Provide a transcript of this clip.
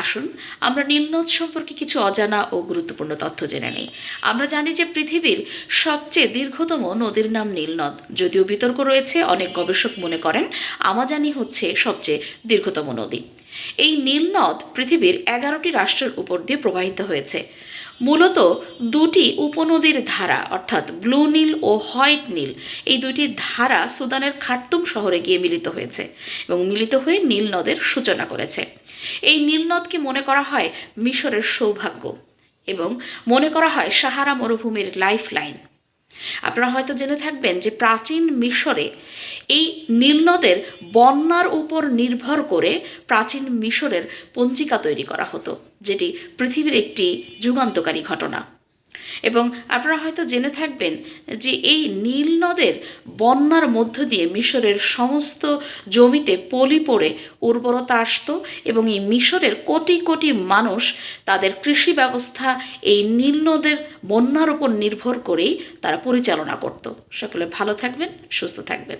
আসুন আমরা নীলনদ সম্পর্কে কিছু অজানা ও গুরুত্বপূর্ণ তথ্য জেনে নিই। আমরা জানি যে পৃথিবীর সবচেয়ে দীর্ঘতম নদীর নাম নীলনদ। যদিও বিতর্ক রয়েছে, অনেক গবেষক মনে করেন আমাজানি হচ্ছে সবচেয়ে দীর্ঘতম নদী। এই নীলনদ পৃথিবীর 11টি রাষ্ট্রের উপর দিয়ে প্রবাহিত হয়েছে। মূলত দুটি উপনদীর ধারা অর্থাৎ ব্লু নীল ও হোয়াইট নীল, এই দুইটি ধারা সুদানের খার্তুম শহরে গিয়ে মিলিত হয়েছে এবং মিলিত হয়ে নীল নদের সূচনা করেছে। এই নীল নদকে মনে করা হয় মিশরের সৌভাগ্য এবং মনে করা হয় সাহারা মরুভূমির লাইফ লাইন। আপনারা হয়তো জেনে থাকবেন যে প্রাচীন মিশরে এই নীলনদের বন্যার উপর নির্ভর করে প্রাচীন মিশরের পঞ্জিকা তৈরি করা হতো, যেটি পৃথিবীর একটি যুগান্তকারী ঘটনা। এবং আপনারা হয়তো জেনে থাকবেন যে এই নীল নদের বন্যার মধ্য দিয়ে মিশরের সমস্ত জমিতে পলি পড়ে উর্বরতা আসতো এবং এই মিশরের কোটি কোটি মানুষ তাদের কৃষি ব্যবস্থা এই নীল নদের বন্যার উপর নির্ভর করেই তারা পরিচালনা করত। সকলে ভালো থাকবেন, সুস্থ থাকবেন।